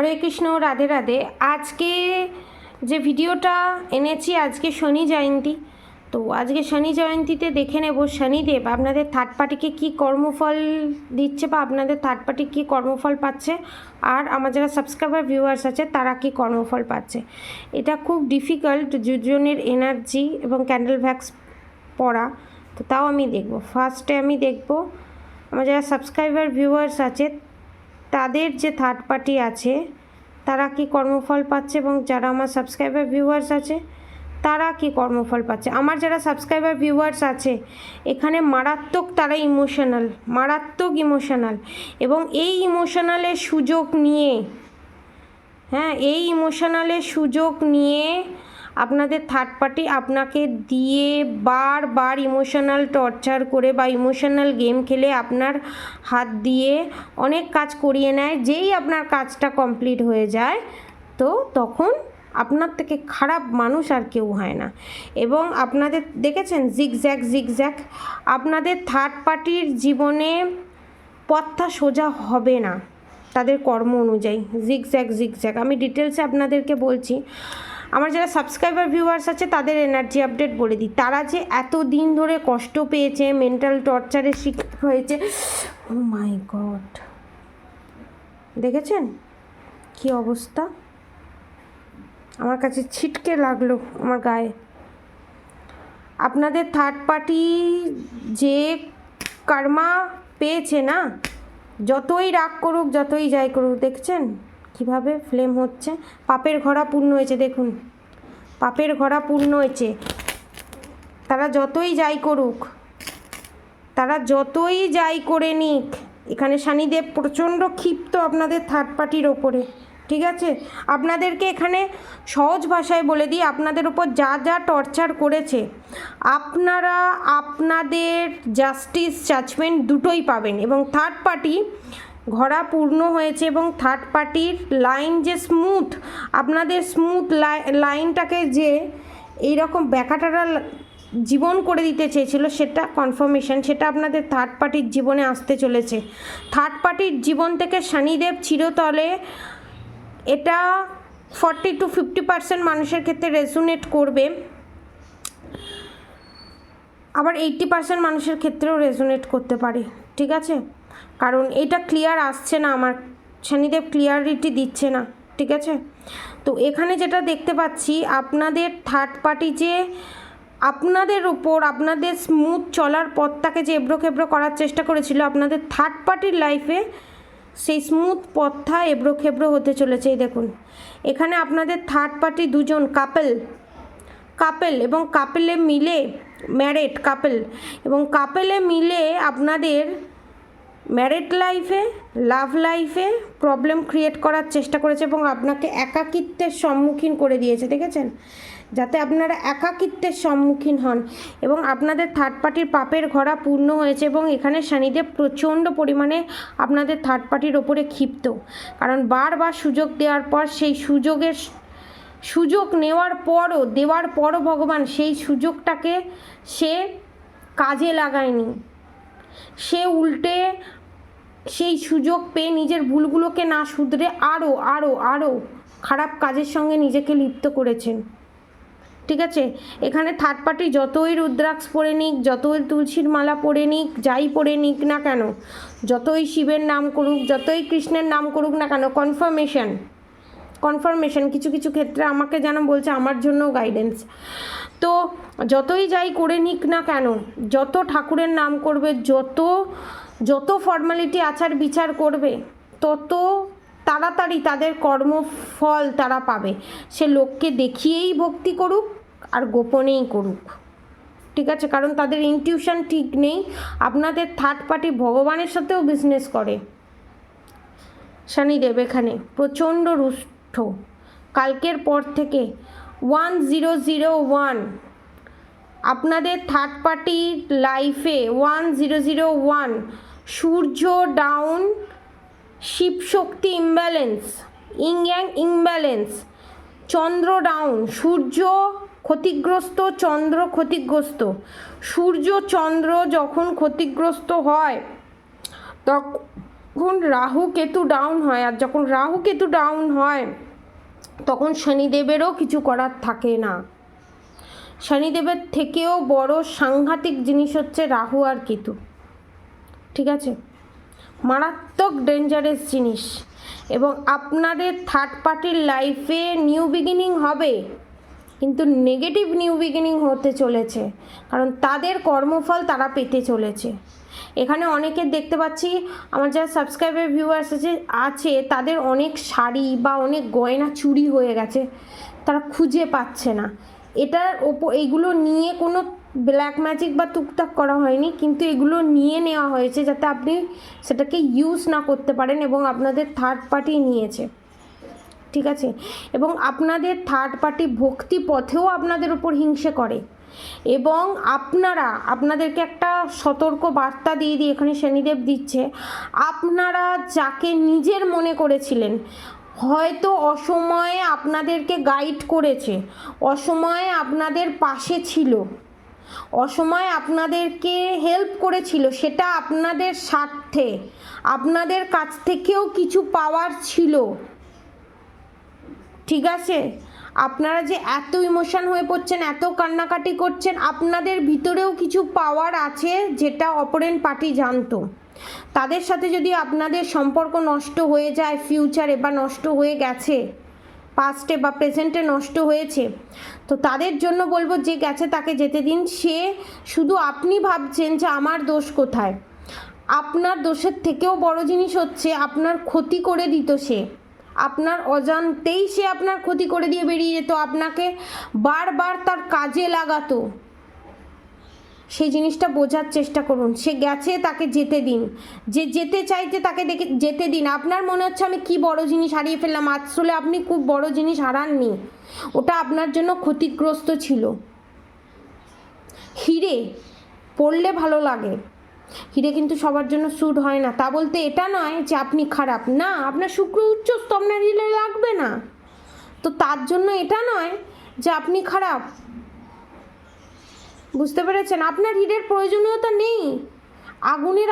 হরে কৃষ্ণ, রাধে রাধে। আজকে যে ভিডিওটা এনেছি, আজকে শনি জয়ন্তী। তো আজকে শনি জয়ন্তীতে দেখে নেব শনিদেব আপনাদের থার্ড পার্টিকে কী কর্মফল দিচ্ছে বা আপনাদের থার্ড পার্টি কী কর্মফল পাচ্ছে, আর আমার যারা সাবস্ক্রাইবার ভিউয়ার্স আছে তারা কী কর্মফল পাচ্ছে। এটা খুব ডিফিকাল্ট দুজনের এনার্জি এবং ক্যান্ডেল ভ্যাক্স পড়া, তো তাও আমি দেখব। ফার্স্টে আমি দেখব আমার যারা সাবস্ক্রাইবার ভিউয়ার্স আছে তাদের যে থার্ড পার্টি আছে তারা কি কর্মফল পাচ্ছে, এবং যারা আমার সাবস্ক্রাইবার ভিউয়ার্স আছে তারা কি কর্মফল পাচ্ছে। আমার যারা সাবস্ক্রাইবার ভিউয়ার্স আছে এখানে মারাত্মক তারা ইমোশনাল, মারাত্মক ইমোশনাল, এবং এই ইমোশনালের সুযোগ নিয়ে, এই ইমোশনালের সুযোগ নিয়ে আপনাদের থার্ড পার্টি আপনাকে দিয়ে বারবার ইমোশনাল টর্চার করে বা ইমোশনাল গেম খেলে আপনার হাত দিয়ে অনেক কাজ করিয়ে নেয়। যেই আপনার কাজটা কমপ্লিট হয়ে যায় তো তখন আপনার থেকে খারাপ মানুষ আর কেউ হয় না। এবং আপনাদের দেখেছেন জিগজ্যাগ আপনাদের থার্ড পার্টির জীবনে পথটা সোজা হবে না তাদের কর্ম অনুযায়ী, জিগজ্যাগ। আমি ডিটেলসে আপনাদেরকে বলছি। আমার যারা সাবস্ক্রাইবার ভিউয়ার্স আছে তাদের এনার্জি আপডেট বলে দিই। তারা যে এত দিন ধরে কষ্ট পেয়েছে, মেন্টাল টর্চারের শিকার হয়েছে, ও মাই গড, দেখেছেন কি অবস্থা? আমার কাছে ছিটকে লাগলো আমার গায়ে। আপনাদের থার্ড পার্টি যে কর্মা পেয়েছে না, যতই রাগ করুক যতই যাই করুক, দেখছেন কিভাবে ফ্লেম হচ্ছে। পাপের ঘড়া পূর্ণ হয়েছে, দেখুন পাপের ঘড়া পূর্ণ হয়েছে। তারা যতই যাই করুক, তারা যতই যাই করে নিক, এখানে শনিদেব প্রচণ্ড ক্ষিপ্ত আপনাদের থার্ড পার্টির ওপরে। ঠিক আছে, আপনাদেরকে এখানে সহজ ভাষায় বলে দিই, আপনাদের ওপর যা যা টর্চার করেছে আপনারা আপনাদের জাস্টিস জাজমেন্ট দুটোই পাবেন। এবং থার্ড পার্টি ঘোড়া পূর্ণ হয়েছে, এবং থার্ড পার্টির লাইন যে স্মুথ, আপনাদের স্মুথ লাইনটাকে যে এইরকম ব্যাকাটারা জীবন করে দিতে চেয়েছিল, সেটা কনফার্মেশন, সেটা আপনাদের থার্ড পার্টির জীবনে আসতে চলেছে। থার্ড পার্টির জীবন থেকে শনিদেব চিরতরে, এটা 40 to 50% মানুষের ক্ষেত্রে রেজোনেট করবে, আবার 80% মানুষের ক্ষেত্রেও রেজোনেট করতে পারে। ঠিক আছে, কারণ এটা ক্লিয়ার আসছে না, আমার শনিদেব ক্লিয়ারিটি দিচ্ছে না। ঠিক আছে, তো এখানে যেটা দেখতে পাচ্ছি আপনাদের থার্ড পার্টি যে আপনাদের উপর আপনাদের স্মুথ চলার পথটাকে যে এবড়ো করার চেষ্টা করেছিল, আপনাদের থার্ড পার্টির লাইফে সেই স্মুথ পথটা এবড়ো হতে চলেছে। এই দেখুন এখানে আপনাদের থার্ড পার্টি দুজন কাপেল এবং কাপেলে মিলে ম্যারেড কাপেল, এবং কাপেলে মিলে আপনাদের ম্যারেড লাইফে, লাভ লাইফে প্রবলেম ক্রিয়েট করার চেষ্টা করেছে এবং আপনাকে একাকিত্বের সম্মুখীন করে দিয়েছে। দেখেছেন, যাতে আপনারা একাকিত্বের সম্মুখীন হন। এবং আপনাদের থার্ড পার্টির পাপের ঘড়া পূর্ণ হয়েছে, এবং এখানে শনিদেব প্রচণ্ড পরিমাণে আপনাদের থার্ড পার্টির ওপরে ক্ষিপ্ত, কারণ বারবার সুযোগ দেওয়ার পর সেই সুযোগ দেওয়ার পরও ভগবান সেই সুযোগটাকে সে কাজে লাগায়নি। সে উল্টে সেই সুযোগ পেয়ে নিজের ভুলগুলোকে না শুধরে আরও খারাপ কাজের সঙ্গে নিজেকে লিপ্ত করেছেন। ঠিক আছে, এখানে থার্ড পার্টি যতই রুদ্রাক্ষ পরে নিক, যতই তুলসীর মালা পরে নিক, যাই পরে নিক না কেন, যতই শিবের নাম করুক, যতই কৃষ্ণের নাম করুক না কেন, কনফার্মেশন কিছু কিছু ক্ষেত্রে আমাকে যেন বলছে, আমার জন্যও গাইডেন্স। তো যতই যাই করে নিক না কেন, যত ঠাকুরের নাম করবে, যত ফর্মালিটি আচার বিচার করবে, তত তাড়াতাড়ি তাদের কর্মফল তারা পাবে। সে লোককে দেখিয়েই ভক্তি করুক আর গোপনেই করুক। ঠিক আছে, কারণ তাদের ইনটিউশন ঠিক নেই। আপনাদের থার্ড পার্টি ভগবানের সাথেও বিজনেস করে। শনিদেব এখানে প্রচণ্ড রুষ্ট। কালকের পর থেকে 1001 আপনাদের থার্ড পার্টির লাইফে 1001 সূর্য ডাউন, শিব শক্তি ইমব্যালেন্স, ইং ইয়াং ইমব্যালেন্স, চন্দ্র ডাউন, সূর্য ক্ষতিগ্রস্ত, চন্দ্র ক্ষতিগ্রস্ত। সূর্য চন্দ্র যখন ক্ষতিগ্রস্ত হয় যখন রাহু কেতু ডাউন হয়, আর যখন রাহু কেতু ডাউন হয় তখন শনিদেবেরও কিছু করার থাকে না। শনিদেবের থেকেও বড় সাংঘাতিক জিনিস হচ্ছে রাহু আর কেতু, ঠিক আছে? মারাত্মক ডেঞ্জারাস জিনিস। এবং আপনাদের থার্ড পার্টির লাইফে নিউ বিগিনিং হবে, কিন্তু নেগেটিভ নিউ বিগিনিং হতে চলেছে, কারণ তাদের কর্মফল তারা পেতে চলেছে। এখানে অনেকের দেখতে পাচ্ছি আমার যারা সাবস্ক্রাইবার ভিউয়ার্স আছে তাদের অনেক শাড়ি বা অনেক গয়না চুরি হয়ে গেছে, তারা খুঁজে পাচ্ছে না। এটার ওপর এইগুলো নিয়ে কোনো ব্ল্যাক ম্যাজিক বা টুকটাক করা হয়নি, কিন্তু এগুলো নিয়ে নেওয়া হয়েছে যাতে আপনি সেটাকে ইউজ না করতে পারেন, এবং আপনাদের থার্ড পার্টি নিয়েছে, ঠিক আছে? এবং আপনাদের থার্ড পার্টি ভক্তি পথেও আপনাদের উপর হিংসে করে। এবং আপনাদেরকে একটা সতর্ক বার্তা দিয়ে এখানে শনিদেব দিচ্ছে, আপনারা যাকে নিজের মনে করেছিলেন, হয়তো অসময়ে আপনাদেরকে গাইড করেছে, অসময়ে আপনাদের পাশে ছিল, অসময়ে আপনাদেরকে হেল্প করেছিল, সেটা আপনাদের স্বার্থে, আপনাদের কাছ থেকেও কিছু পাওয়ার ছিল, ঠিক আছে? আপনারা যে এত ইমোশন হয়ে পড়ছেন, এত কান্নাকাটি করছেন, আপনাদের ভিতরেও কিছু পাওয়ার আছে যেটা অপরেন্ট পার্টি জানতো। তাদের সাথে যদি আপনাদের সম্পর্ক নষ্ট হয়ে যায় ফিউচারে, বা নষ্ট হয়ে গেছে পাস্টে বা প্রেজেন্টে নষ্ট হয়েছে, তো তাদের জন্য বলবো যে গেছে তাকে যেতে দিন। সে শুধু আপনি ভাবছেন যে আমার দোষ কোথায়, আপনার দোষের থেকেও বড় জিনিস হচ্ছে আপনার ক্ষতি করে দিত সে, আপনার অজান্তেই সে আপনার ক্ষতি করে দিয়ে বেরিয়ে যেত, আপনাকে বারবার তার কাজে লাগাতো। সেই জিনিসটা বোঝার চেষ্টা করুন। সে গেছে, তাকে যেতে দিন। যে যেতে চাইতে তাকে দেখে যেতে দিন। আপনার মনে হচ্ছে আমি কি বড় জিনিস হারিয়ে ফেললাম, আসলে আপনি খুব বড় জিনিস হারাননি, ওটা আপনার জন্য ক্ষতিগ্রস্ত ছিল। হিরে পড়লে ভালো লাগে, হিরে কিন্তু সবার জন্য স্যুট হয় না। তা বলতে এটা নয় যে আপনি খারাপ, না, আপনার শুক্র উচ্চস্থ, আপনার হিরে লাগবে না, তো তার জন্য এটা নয় যে আপনি খারাপ। বুঝতে পেরেছেন? আপনার হিরের প্রয়োজনীয়তা নেই,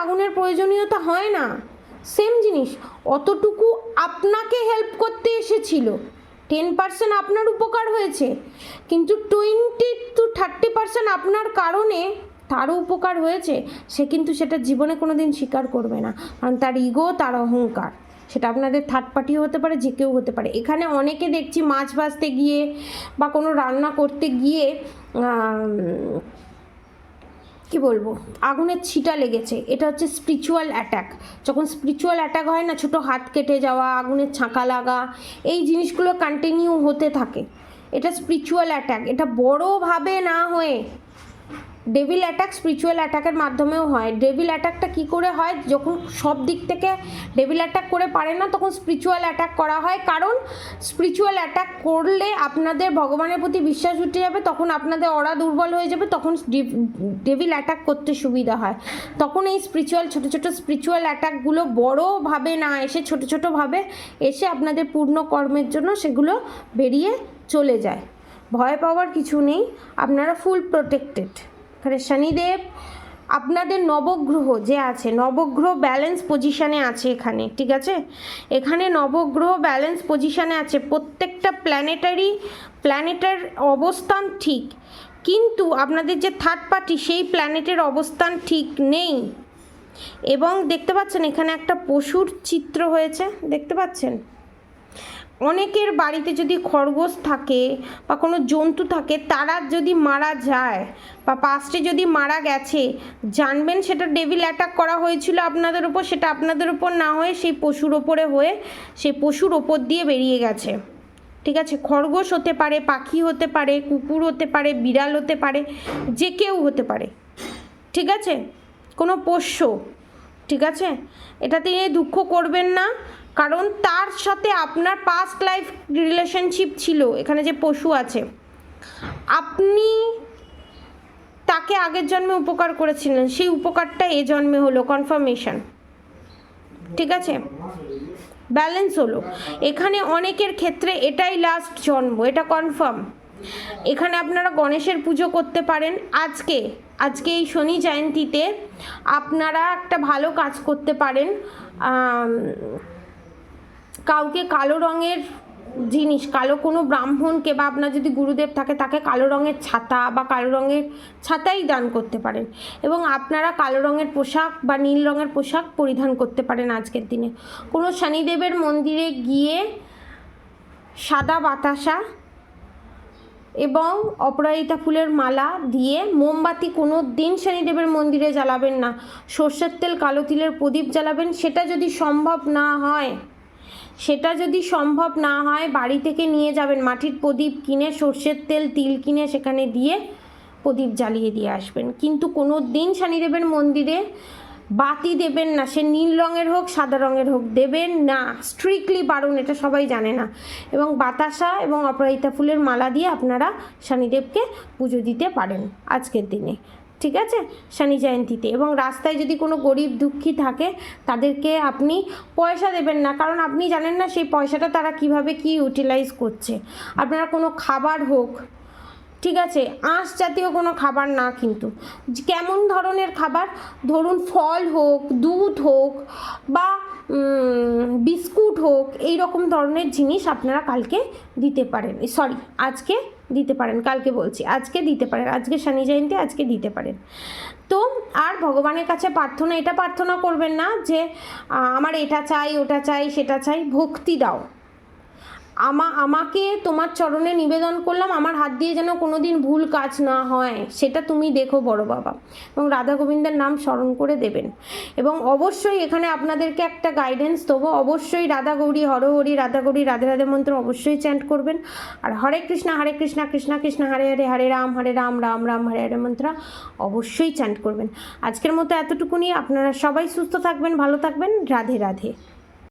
আগুনের প্রয়োজনীয়তা হয় না। সেম জিনিস, অতটুকু আপনাকে হেল্প করতে এসেছিল, 10% আপনার উপকার হয়েছে, কিন্তু 20-30% আপনার কারণে তারও উপকার হয়েছে। সে কিন্তু সেটা জীবনে কোনো দিন স্বীকার করবে না, কারণ তার ইগো, তার অহংকার। সেটা আপনাদের থার্ড পার্টিও হতে পারে, যে কেউ হতে পারে। এখানে অনেকে দেখছি মাছ ভাজতে গিয়ে বা কোনো রান্না করতে গিয়ে কি বলবো, আগুনের ছিটা লেগেছে। এটা হচ্ছে স্পিরিচুয়াল অ্যাটাক। যখন স্পিরিচুয়াল অ্যাটাক হয় না, ছোটো হাত কেটে যাওয়া, আগুনের ছাঁকা লাগা, এই জিনিসগুলো কন্টিনিউ হতে থাকে, এটা স্পিরিচুয়াল অ্যাটাক। এটা বড়োভাবে না হয়ে ডেভিল অ্যাটাক স্পিরিচুয়াল অ্যাটাকের মাধ্যমেও হয়। ডেভিল অ্যাটাকটা কি করে হয়, যখন সব দিক থেকে ডেভিল অ্যাটাক করে পারে না, তখন স্পিরিচুয়াল অ্যাটাক করা হয়। কারণ স্পিরিচুয়াল অ্যাটাক করলে আপনাদের ভগবানের প্রতি বিশ্বাস উঠে যাবে, তখন আপনাদের অরা দুর্বল হয়ে যাবে, তখন ডেভিল অ্যাটাক করতে সুবিধা হয়। তখন এই ছোটো ছোটো স্পিরিচুয়াল অ্যাটাকগুলো বড়োভাবে না এসে ছোটোভাবে এসে আপনাদের পূর্ণ কর্মের জন্য সেগুলো বেরিয়ে চলে যায়। ভয় পাওয়ার কিছু নেই, আপনারা ফুল প্রোটেক্টেড। এখানে শনিদেব আপনাদের নবগ্রহ যে আছে, নবগ্রহ ব্যালেন্স পজিশানে আছে এখানে, ঠিক আছে? এখানে নবগ্রহ ব্যালেন্স পজিশানে আছে, প্রত্যেকটা প্ল্যানেটের অবস্থান ঠিক, কিন্তু আপনাদের যে থার্ড পার্টি সেই প্ল্যানেটের অবস্থান ঠিক নেই। এবং দেখতে পাচ্ছেন এখানে একটা পশুর চিত্র হয়েছে, দেখতে পাচ্ছেন? অনেকের বাড়িতে যদি খরগোশ থাকে বা কোনো জন্তু থাকে, তারা যদি মারা যায় বা পাস্টে যদি মারা গেছে, জানবেন সেটা ডেভিল অ্যাটাক করা হয়েছিল আপনাদের উপর। সেটা আপনাদের উপর না হয়ে সেই পশুর ওপরে হয়ে সেই পশুর ওপর দিয়ে বেরিয়ে গেছে, ঠিক আছে? খরগোশ হতে পারে, পাখি হতে পারে, কুকুর হতে পারে, বিড়াল হতে পারে, যে কেউ হতে পারে, ঠিক আছে? কোনো পোষ্য, ঠিক আছে? এটাতে দুঃখ করবেন না, কারণ তার সাথে আপনার পাস্ট লাইফ রিলেশনশিপ ছিল। এখানে যে পশু আছে, আপনি তাকে আগের জন্মে উপকার করেছিলেন, সেই উপকারটা এ জন্মে হলো, কনফার্মেশন, ঠিক আছে? ব্যালেন্স হলো। এখানে অনেকের ক্ষেত্রে এটাই লাস্ট জন্ম, এটা কনফার্ম। এখানে আপনারা গণেশের পুজো করতে পারেন। আজকে এই শনি জয়ন্তীতে আপনারা একটা ভালো কাজ করতে পারেন। কাউকে কালো রঙের জিনিস, কালো কোনো ব্রাহ্মণকে বা আপনার যদি গুরুদেব থাকে তাকে কালো রঙের ছাতা বা কালো রঙের ছাতাই দান করতে পারেন। এবং আপনারা কালো রঙের পোশাক বা নীল রঙের পোশাক পরিধান করতে পারেন আজকের দিনে। কোনো শনিদেবের মন্দিরে গিয়ে সাদা বাতাসা এবং অপরাজিতা ফুলের মালা দিয়ে মোমবাতি কোনো দিন শনিদেবের মন্দিরে জ্বালাবেন না, সর্ষের তেল কালো তিলের প্রদীপ জ্বালাবেন। সেটা যদি সম্ভব না হয় বাড়ি থেকে নিয়ে যাবেন মাটির প্রদীপ কিনে, সর্ষের তেল তিল কিনে সেখানে দিয়ে প্রদীপ জ্বালিয়ে দিয়ে আসবেন। কিন্তু কোনো দিন শনিদেবের মন্দিরে বাতি দেবেন না, সে নীল রঙের হোক সাদা রঙের হোক, দেবেন না, স্ট্রিক্টলি বারণ, এটা সবাই জানে না। এবং বাতাসা এবং অপরাজিতা ফুলের মালা দিয়ে আপনারা শনিদেবকে পুজো দিতে পারেন আজকের দিনে, ঠিক আছে, শনি জয়ন্তীতে। এবং রাস্তায় যদি কোনো গরিব দুঃখী থাকে তাদেরকে আপনি পয়সা দেবেন না, কারণ আপনি জানেন না সেই পয়সাটা তারা কিভাবে কি ইউটিলাইজ করছে। আপনারা কোনো খাবার হোক, ঠিক আছে, আঁশ জাতীয় কোনো খাবার না, কিন্তু কেমন ধরনের খাবার, ধরুন ফল হোক, দুধ হোক বা বিস্কুট হোক, এই রকম ধরনের জিনিস আপনারা কালকে দিতে পারেন, আজকে দিতে পারেন, কালকে বলছি, আজকে দিতে পারেন, আজকে শনি জয়ন্তী, আজকে দিতে পারেন। তো আর ভগবানের কাছে এটা প্রার্থনা করবেন না যে আমার এটা চাই ওটা চাই সেটা চাই। ভক্তি দাও, আমাকে তোমার চরণে নিবেদন করলাম, আমার হাত দিয়ে যেন কোনো দিন ভুল কাজ না হয়, সেটা তুমি দেখো বড় বাবা। এবং রাধা গোবিন্দের নাম স্মরণ করে দেবেন। এবং অবশ্যই এখানে আপনাদেরকে একটা গাইডেন্স দেবো, অবশ্যই রাধা গৌরী হরি, রাধা গৌরী রাধে রাধে মন্ত্র অবশ্যই চ্যান্ট করবেন। আর হরে কৃষ্ণ কৃষ্ণ কৃষ্ণ হরে হরে, হরে রাম রাম রাম হরে হরে মন্ত্র অবশ্যই চ্যান্ট করবেন। আজকের মতো এতটুকুনি, আপনারা সবাই সুস্থ থাকবেন, ভালো থাকবেন, রাধে রাধে।